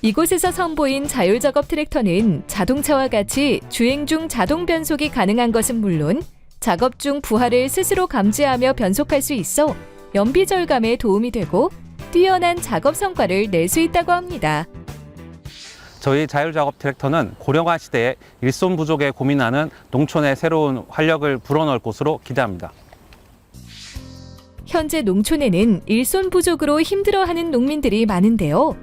이곳에서 선보인 자율작업 트랙터는 자동차와 같이 주행 중 자동 변속이 가능한 것은 물론 작업 중 부하를 스스로 감지하며 변속할 수 있어 연비 절감에 도움이 되고 뛰어난 작업 성과를 낼 수 있다고 합니다. 저희 자율작업 트랙터는 고령화 시대에 일손 부족에 고민하는 농촌의 새로운 활력을 불어넣을 곳으로 기대합니다. 현재 농촌에는 일손 부족으로 힘들어하는 농민들이 많은데요.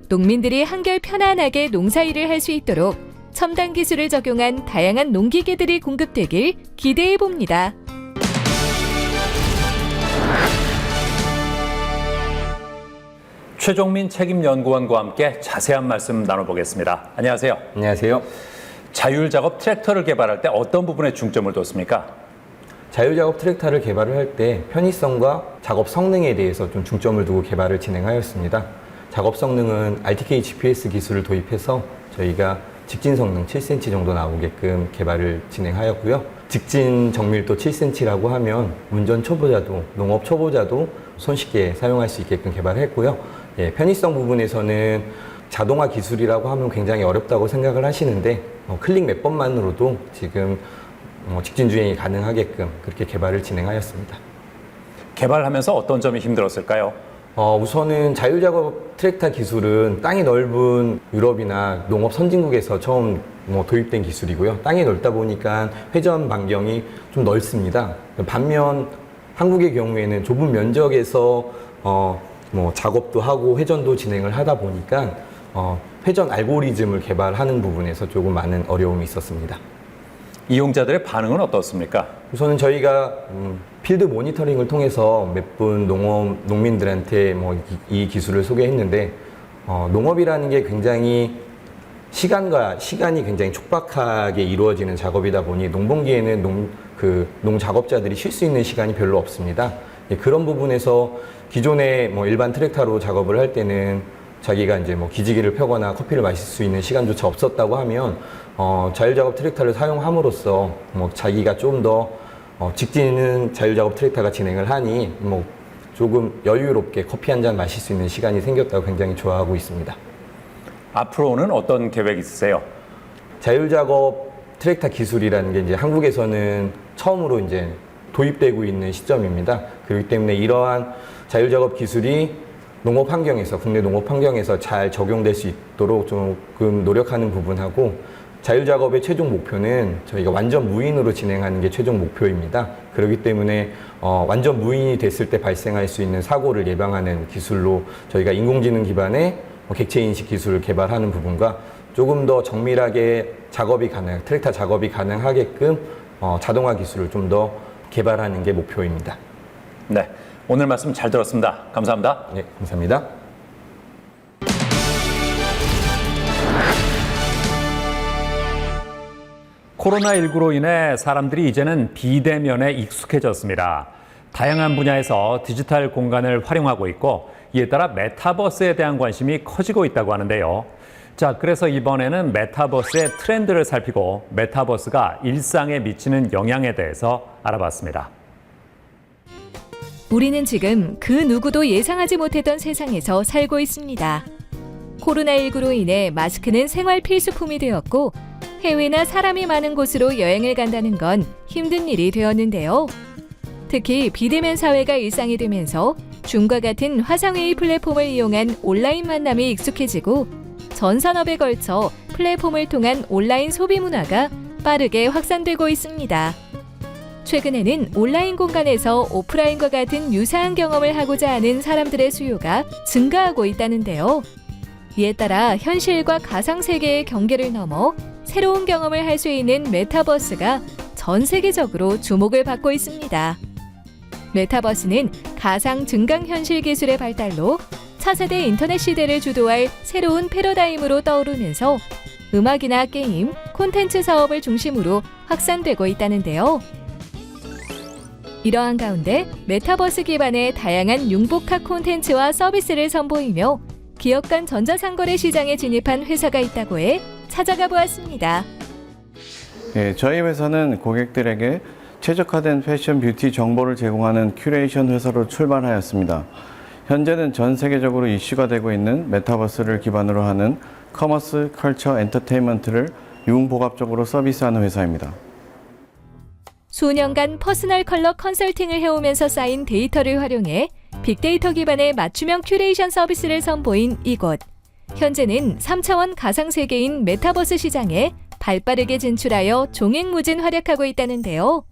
농민들이 한결 편안하게 농사일을 할 수 있도록 첨단 기술을 적용한 다양한 농기계들이 공급되길 기대해 봅니다. 최종민 책임연구원과 함께 자세한 말씀 나눠보겠습니다. 안녕하세요. 안녕하세요. 자율작업 트랙터를 개발할 때 어떤 부분에 중점을 뒀습니까? 자율작업 트랙터를 개발을 할 때 편의성과 작업 성능에 대해서 좀 중점을 두고 개발을 진행하였습니다. 작업 성능은 RTK GPS 기술을 도입해서 저희가 직진 성능 7cm 정도 나오게끔 개발을 진행하였고요. 직진 정밀도 7cm라고 하면 운전 초보자도 농업 초보자도 손쉽게 사용할 수 있게끔 개발했고요. 편의성 부분에서는 자동화 기술이라고 하면 굉장히 어렵다고 생각을 하시는데 클릭 몇 번만으로도 지금 직진 주행이 가능하게끔 그렇게 개발을 진행하였습니다. 개발하면서 어떤 점이 힘들었을까요? 우선은 자율작업 트랙터 기술은 땅이 넓은 유럽이나 농업 선진국에서 처음 도입된 기술이고요. 땅이 넓다 보니까 회전 반경이 좀 넓습니다. 반면 한국의 경우에는 좁은 면적에서 작업도 하고 회전도 진행을 하다 보니까 회전 알고리즘을 개발하는 부분에서 조금 많은 어려움이 있었습니다. 이용자들의 반응은 어떻습니까? 우선은 저희가 필드 모니터링을 통해서 몇 분 농민들한테 이 기술을 소개했는데 농업이라는 게 굉장히 시간이 굉장히 촉박하게 이루어지는 작업이다 보니 농번기에는 농작업자들이 쉴 수 있는 시간이 별로 없습니다. 그런 부분에서 기존에 일반 트랙터로 작업을 할 때는 자기가 이제 기지개를 펴거나 커피를 마실 수 있는 시간조차 없었다고 하면 자율작업 트랙터를 사용함으로써 자기가 좀 더 직진은 자율작업 트랙터가 진행을 하니 조금 여유롭게 커피 한 잔 마실 수 있는 시간이 생겼다고 굉장히 좋아하고 있습니다. 앞으로는 어떤 계획 있으세요? 자율작업 트랙터 기술이라는 게 이제 한국에서는 처음으로 이제 도입되고 있는 시점입니다. 그렇기 때문에 이러한 자율작업 기술이 국내 농업 환경에서 잘 적용될 수 있도록 조금 노력하는 부분하고, 자율작업의 최종 목표는 저희가 완전 무인으로 진행하는 게 최종 목표입니다. 그렇기 때문에 완전 무인이 됐을 때 발생할 수 있는 사고를 예방하는 기술로 저희가 인공지능 기반의 객체인식 기술을 개발하는 부분과 조금 더 정밀하게 트랙터 작업이 가능하게끔 자동화 기술을 좀 더 개발하는 게 목표입니다. 네, 오늘 말씀 잘 들었습니다. 감사합니다. 네, 감사합니다. 코로나19로 인해 사람들이 이제는 비대면에 익숙해졌습니다. 다양한 분야에서 디지털 공간을 활용하고 있고, 이에 따라 메타버스에 대한 관심이 커지고 있다고 하는데요. 자, 그래서 이번에는 메타버스의 트렌드를 살피고 메타버스가 일상에 미치는 영향에 대해서 알아봤습니다. 우리는 지금 그 누구도 예상하지 못했던 세상에서 살고 있습니다. 코로나19로 인해 마스크는 생활 필수품이 되었고, 해외나 사람이 많은 곳으로 여행을 간다는 건 힘든 일이 되었는데요. 특히 비대면 사회가 일상이 되면서 줌과 같은 화상회의 플랫폼을 이용한 온라인 만남이 익숙해지고, 전 산업에 걸쳐 플랫폼을 통한 온라인 소비 문화가 빠르게 확산되고 있습니다. 최근에는 온라인 공간에서 오프라인과 같은 유사한 경험을 하고자 하는 사람들의 수요가 증가하고 있다는데요. 이에 따라 현실과 가상세계의 경계를 넘어 새로운 경험을 할 수 있는 메타버스가 전 세계적으로 주목을 받고 있습니다. 메타버스는 가상 증강현실 기술의 발달로 차세대 인터넷 시대를 주도할 새로운 패러다임으로 떠오르면서 음악이나 게임, 콘텐츠 사업을 중심으로 확산되고 있다는데요. 이러한 가운데 메타버스 기반의 다양한 융복합 콘텐츠와 서비스를 선보이며 기업 간 전자상거래 시장에 진입한 회사가 있다고 해 찾아가 보았습니다. 네, 저희 회사는 고객들에게 최적화된 패션 뷰티 정보를 제공하는 큐레이션 회사로 출발하였습니다. 현재는 전 세계적으로 이슈가 되고 있는 메타버스를 기반으로 하는 커머스, 컬처, 엔터테인먼트를 융복합적으로 서비스하는 회사입니다. 수년간 퍼스널 컬러 컨설팅을 해오면서 쌓인 데이터를 활용해 빅데이터 기반의 맞춤형 큐레이션 서비스를 선보인 이곳. 현재는 3차원 가상세계인 메타버스 시장에 발빠르게 진출하여 종횡무진 활약하고 있다는데요.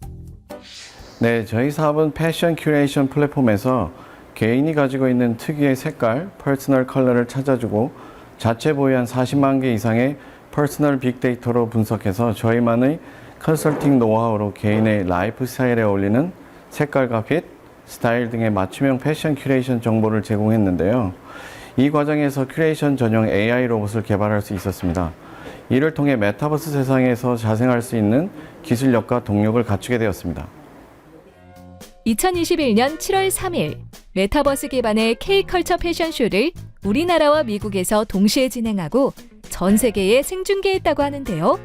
네, 저희 사업은 패션 큐레이션 플랫폼에서 개인이 가지고 있는 특유의 색깔, 퍼스널 컬러를 찾아주고 자체 보유한 40만 개 이상의 퍼스널 빅데이터로 분석해서 저희만의 컨설팅 노하우로 개인의 라이프 스타일에 어울리는 색깔과 핏, 스타일 등의 맞춤형 패션 큐레이션 정보를 제공했는데요. 이 과정에서 큐레이션 전용 AI 로봇을 개발할 수 있었습니다. 이를 통해 메타버스 세상에서 자생할 수 있는 기술력과 동력을 갖추게 되었습니다. 2021년 7월 3일 메타버스 기반의 K컬처 패션쇼를 우리나라와 미국에서 동시에 진행하고 전 세계에 생중계했다고 하는데요.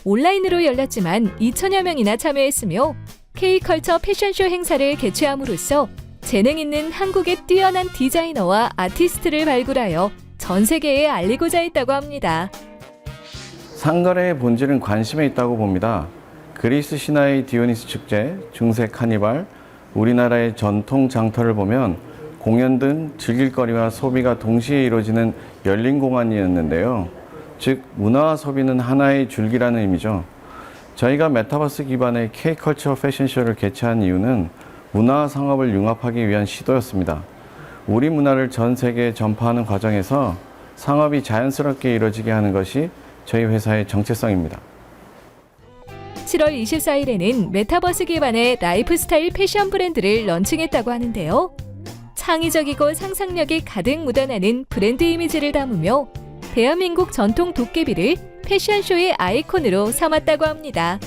온라인으로 열렸지만 2천여 명이나 참여했으며 K컬처 패션쇼 행사를 개최함으로써 재능 있는 한국의 뛰어난 디자이너와 아티스트를 발굴하여 전 세계에 알리고자 했다고 합니다. 상거래의 본질은 관심에 있다고 봅니다. 그리스 신화의 디오니스 축제, 중세 카니발, 우리나라의 전통 장터를 보면 공연 등 즐길거리와 소비가 동시에 이루어지는 열린 공간이었는데요. 즉, 문화와 소비는 하나의 줄기라는 의미죠. 저희가 메타버스 기반의 K컬처 패션쇼를 개최한 이유는 문화와 상업을 융합하기 위한 시도였습니다. 우리 문화를 전 세계에 전파하는 과정에서 상업이 자연스럽게 이루어지게 하는 것이 저희 회사의 정체성입니다. 7월 24일에는 메타버스 기반의 라이프스타일 패션 브랜드를 런칭했다고 하는데요. 창의적이고 상상력이 가득 묻어나는 브랜드 이미지를 담으며 대한민국 전통 도깨비를 패션쇼의 아이콘으로 삼았다고 합니다.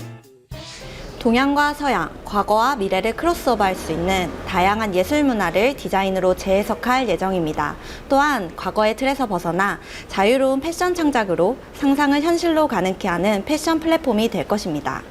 동양과 서양, 과거와 미래를 크로스오버할 수 있는 다양한 예술 문화를 디자인으로 재해석할 예정입니다. 또한 과거의 틀에서 벗어나 자유로운 패션 창작으로 상상을 현실로 가능케 하는 패션 플랫폼이 될 것입니다.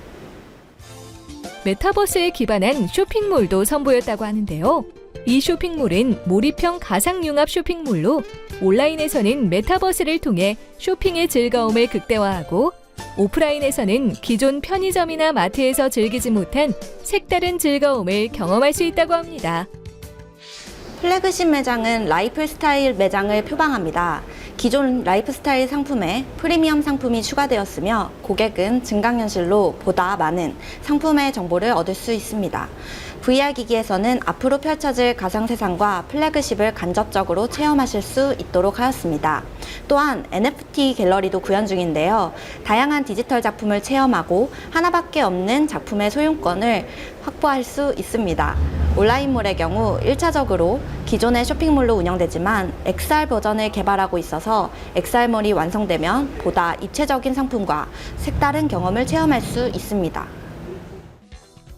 메타버스에 기반한 쇼핑몰도 선보였다고 하는데요. 이 쇼핑몰은 몰입형 가상융합 쇼핑몰로 온라인에서는 메타버스를 통해 쇼핑의 즐거움을 극대화하고 오프라인에서는 기존 편의점이나 마트에서 즐기지 못한 색다른 즐거움을 경험할 수 있다고 합니다. 플래그십 매장은 라이프스타일 매장을 표방합니다. 기존 라이프스타일 상품에 프리미엄 상품이 추가되었으며 고객은 증강현실로 보다 많은 상품의 정보를 얻을 수 있습니다. VR 기기에서는 앞으로 펼쳐질 가상세상과 플래그십을 간접적으로 체험하실 수 있도록 하였습니다. 또한 NFT 갤러리도 구현 중인데요. 다양한 디지털 작품을 체험하고 하나밖에 없는 작품의 소유권을 확보할 수 있습니다. 온라인몰의 경우 1차적으로 기존의 쇼핑몰로 운영되지만 XR 버전을 개발하고 있어서 XR몰이 완성되면 보다 입체적인 상품과 색다른 경험을 체험할 수 있습니다.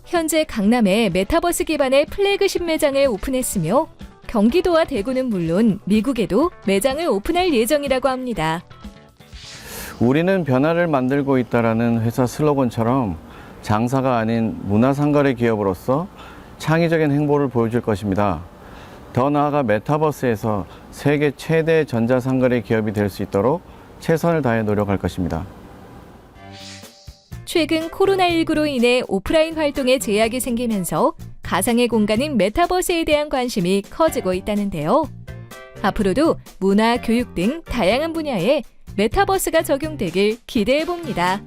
현재 강남에 메타버스 기반의 플래그십 매장을 오픈했으며 경기도와 대구는 물론 미국에도 매장을 오픈할 예정이라고 합니다. 우리는 변화를 만들고 있다라는 회사 슬로건처럼 장사가 아닌 문화상거래 기업으로서 창의적인 행보를 보여줄 것입니다. 더 나아가 메타버스에서 세계 최대 전자상거래 기업이 될 수 있도록 최선을 다해 노력할 것입니다. 최근 코로나19로 인해 오프라인 활동에 제약이 생기면서 가상의 공간인 메타버스에 대한 관심이 커지고 있다는데요. 앞으로도 문화, 교육 등 다양한 분야에 메타버스가 적용되길 기대해 봅니다.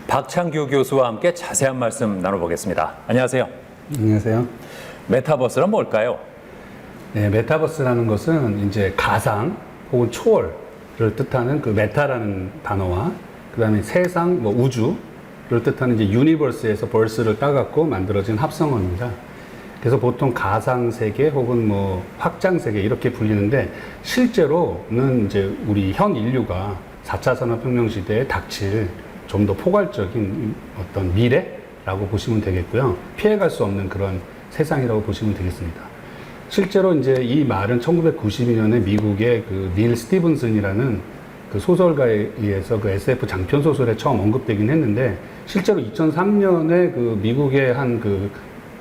박창규 교수와 함께 자세한 말씀 나눠보겠습니다. 안녕하세요. 안녕하세요. 메타버스는 뭘까요? 네, 메타버스라는 것은 이제 가상 혹은 초월을 뜻하는 그 메타라는 단어와 그다음에 세상, 우주를 뜻하는 이제 유니버스에서 벌스를 따갖고 만들어진 합성어입니다. 그래서 보통 가상 세계 혹은 확장 세계 이렇게 불리는데 실제로는 이제 우리 현 인류가 4차 산업혁명 시대에 닥칠 좀 더 포괄적인 어떤 미래라고 보시면 되겠고요. 피해갈 수 없는 그런 세상이라고 보시면 되겠습니다. 실제로 이제 이 말은 1992년에 미국의 그 닐 스티븐슨이라는 그 소설가에 의해서 그 SF 장편 소설에 처음 언급되긴 했는데 실제로 2003년에 그 미국의 한 그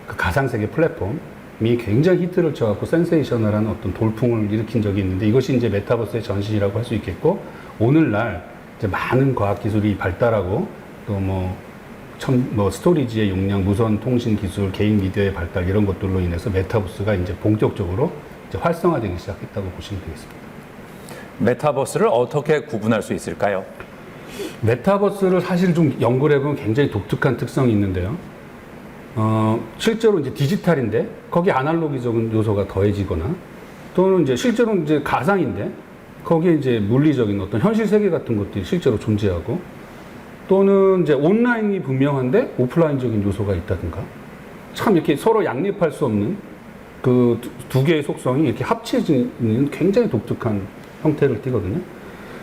가상세계 플랫폼이 굉장히 히트를 쳐갖고 센세이셔널한 어떤 돌풍을 일으킨 적이 있는데 이것이 이제 메타버스의 전신이라고 할 수 있겠고 오늘날 이제 많은 과학기술이 발달하고 또 스토리지의 용량, 무선 통신 기술, 개인 미디어의 발달 이런 것들로 인해서 메타버스가 이제 본격적으로 이제 활성화되기 시작했다고 보시면 되겠습니다. 메타버스를 어떻게 구분할 수 있을까요? 메타버스를 사실 좀 연구를 해보면 굉장히 독특한 특성이 있는데요. 실제로 이제 디지털인데 거기 아날로기적인 요소가 더해지거나 또는 이제 실제로 이제 가상인데 거기에 이제 물리적인 어떤 현실 세계 같은 것들이 실제로 존재하고 또는 이제 온라인이 분명한데 오프라인적인 요소가 있다든가 참 이렇게 서로 양립할 수 없는 그 두 개의 속성이 이렇게 합쳐지는 굉장히 독특한 형태를 띠거든요.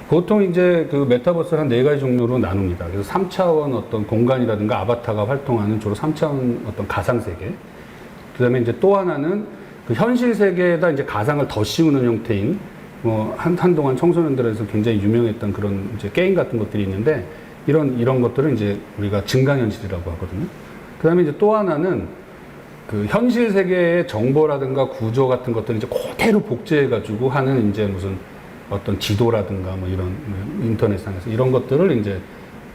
보통 이제 그 메타버스를 한 4가지 종류로 나눕니다. 그래서 3차원 어떤 공간이라든가 아바타가 활동하는 주로 3차원 어떤 가상 세계. 그 다음에 이제 또 하나는 그 현실 세계에다 이제 가상을 더 씌우는 형태인 한동안 청소년들에서 굉장히 유명했던 그런 이제 게임 같은 것들이 있는데 이런 것들은 이제 우리가 증강현실이라고 하거든요. 그 다음에 이제 또 하나는 그 현실 세계의 정보라든가 구조 같은 것들을 이제 그대로 복제해가지고 하는 이제 무슨 어떤 지도라든가 이런 인터넷상에서 이런 것들을 이제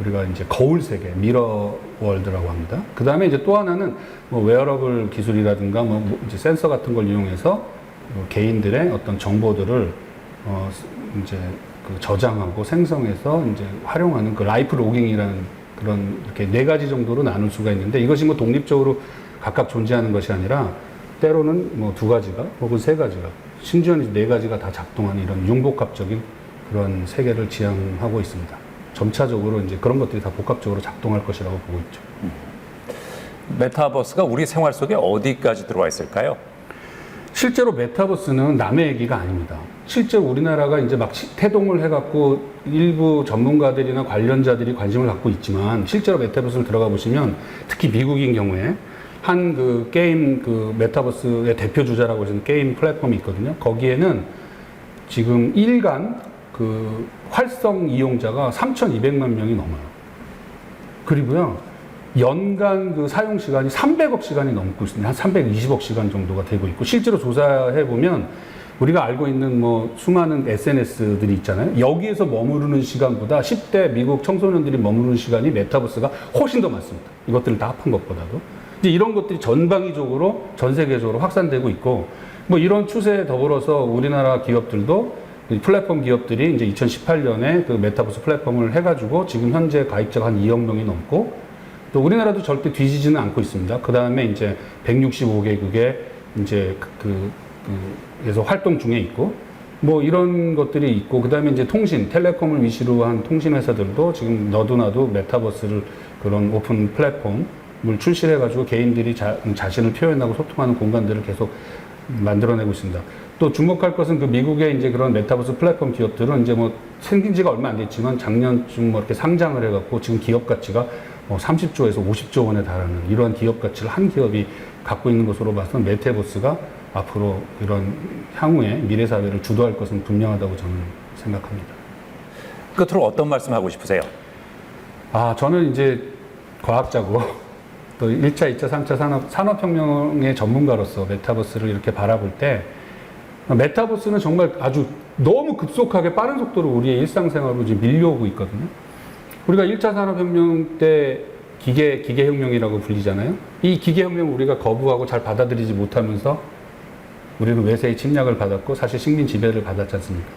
우리가 이제 거울 세계, 미러 월드라고 합니다. 그 다음에 이제 또 하나는 웨어러블 기술이라든가 이제 센서 같은 걸 이용해서 개인들의 어떤 정보들을 이제 그 저장하고 생성해서 이제 활용하는 그 라이프 로깅이라는 그런 이렇게 4가지 정도로 나눌 수가 있는데 이것이 독립적으로 각각 존재하는 것이 아니라 때로는 뭐 2가지가 혹은 3가지가 심지어는 4가지가 다 작동하는 이런 융복합적인 그런 세계를 지향하고 있습니다. 점차적으로 이제 그런 것들이 다 복합적으로 작동할 것이라고 보고 있죠. 메타버스가 우리 생활 속에 어디까지 들어와 있을까요? 실제로 메타버스는 남의 얘기가 아닙니다. 실제 우리나라가 이제 막 태동을 해갖고 일부 전문가들이나 관련자들이 관심을 갖고 있지만 실제로 메타버스를 들어가 보시면 특히 미국인 경우에 한 그 게임 그 메타버스의 대표 주자라고 하시는 게임 플랫폼이 있거든요. 거기에는 지금 일간 그 활성 이용자가 3,200만 명이 넘어요. 그리고요, 연간 그 사용 시간이 300억 시간이 넘고 있습니다. 한 320억 시간 정도가 되고 있고, 실제로 조사해 보면 우리가 알고 있는 뭐 수많은 SNS들이 있잖아요. 여기에서 머무르는 시간보다 10대 미국 청소년들이 머무르는 시간이 메타버스가 훨씬 더 많습니다. 이것들을 다 합한 것보다도. 이제 이런 것들이 전방위적으로 전 세계적으로 확산되고 있고, 뭐 이런 추세에 더불어서 우리나라 기업들도 플랫폼 기업들이 이제 2018년에 그 메타버스 플랫폼을 해가지고 지금 현재 가입자가 한 2억 명이 넘고, 또 우리나라도 절대 뒤지지는 않고 있습니다. 그 다음에 이제 165개국에 이제 그래서 활동 중에 있고, 뭐 이런 것들이 있고, 그 다음에 이제 통신, 텔레콤을 위시로 한 통신 회사들도 지금 너도나도 메타버스를 그런 오픈 플랫폼을 출시해가지고 개인들이 자신을 표현하고 소통하는 공간들을 계속 만들어내고 있습니다. 또 주목할 것은 그 미국의 이제 그런 메타버스 플랫폼 기업들은 이제 뭐 생긴 지가 얼마 안 됐지만 작년쯤 뭐 이렇게 상장을 해갖고 지금 기업 가치가 30조에서 50조 원에 달하는 이러한 기업 가치를 한 기업이 갖고 있는 것으로 봐서는 메타버스가 앞으로 이런 향후의 미래 사회를 주도할 것은 분명하다고 저는 생각합니다. 끝으로 어떤 말씀하고 싶으세요? 저는 이제 과학자고 또 1차, 2차, 3차 산업혁명의 전문가로서 메타버스를 이렇게 바라볼 때, 메타버스는 정말 아주 너무 급속하게 빠른 속도로 우리의 일상생활로 지금 밀려오고 있거든요. 우리가 1차 산업혁명 때 기계혁명이라고 불리잖아요. 이 기계혁명을 우리가 거부하고 잘 받아들이지 못하면서 우리는 외세의 침략을 받았고 사실 식민 지배를 받았지 않습니까?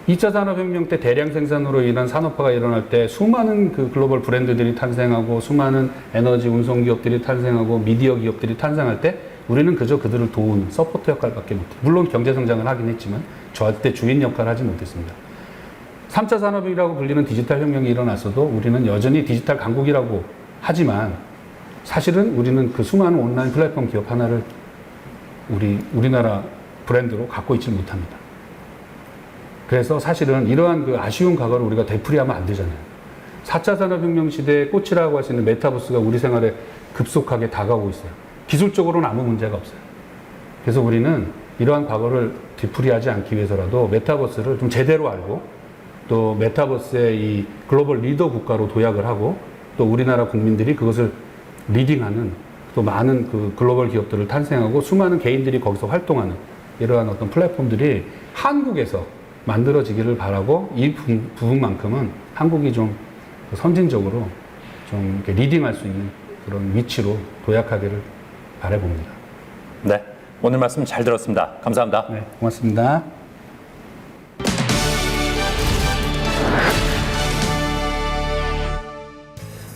2차 산업혁명 때 대량 생산으로 인한 산업화가 일어날 때 수많은 그 글로벌 브랜드들이 탄생하고 수많은 에너지 운송 기업들이 탄생하고 미디어 기업들이 탄생할 때 우리는 그저 그들을 도우는 서포터 역할밖에 못해요. 물론 경제성장을 하긴 했지만 절대 주인 역할을 하지 못했습니다. 3차 산업이라고 불리는 디지털 혁명이 일어났어도 우리는 여전히 디지털 강국이라고 하지만 사실은 우리는 그 수많은 온라인 플랫폼 기업 하나를 우리나라 브랜드로 갖고 있지 못합니다. 그래서 사실은 이러한 그 아쉬운 과거를 우리가 되풀이하면 안 되잖아요. 4차 산업혁명 시대의 꽃이라고 할 수 있는 메타버스가 우리 생활에 급속하게 다가오고 있어요. 기술적으로는 아무 문제가 없어요. 그래서 우리는 이러한 과거를 되풀이하지 않기 위해서라도 메타버스를 좀 제대로 알고 또 메타버스의 이 글로벌 리더 국가로 도약을 하고 또 우리나라 국민들이 그것을 리딩하는 또 많은 그 글로벌 기업들을 탄생하고 수많은 개인들이 거기서 활동하는 이러한 어떤 플랫폼들이 한국에서 만들어지기를 바라고 이 부분만큼은 한국이 좀 선진적으로 좀 이렇게 리딩할 수 있는 그런 위치로 도약하기를 바라봅니다. 네, 오늘 말씀 잘 들었습니다. 감사합니다. 네, 고맙습니다.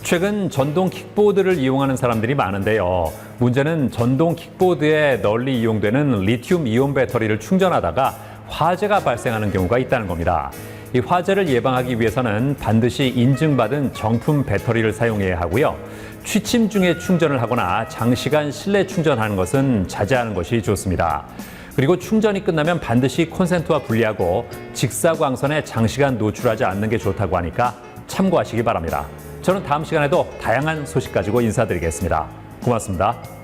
최근 전동 킥보드를 이용하는 사람들이 많은데요. 문제는 전동 킥보드에 널리 이용되는 리튬 이온 배터리를 충전하다가 화재가 발생하는 경우가 있다는 겁니다. 이 화재를 예방하기 위해서는 반드시 인증받은 정품 배터리를 사용해야 하고요. 취침 중에 충전을 하거나 장시간 실내 충전하는 것은 자제하는 것이 좋습니다. 그리고 충전이 끝나면 반드시 콘센트와 분리하고 직사광선에 장시간 노출하지 않는 게 좋다고 하니까 참고하시기 바랍니다. 저는 다음 시간에도 다양한 소식 가지고 인사드리겠습니다. 고맙습니다.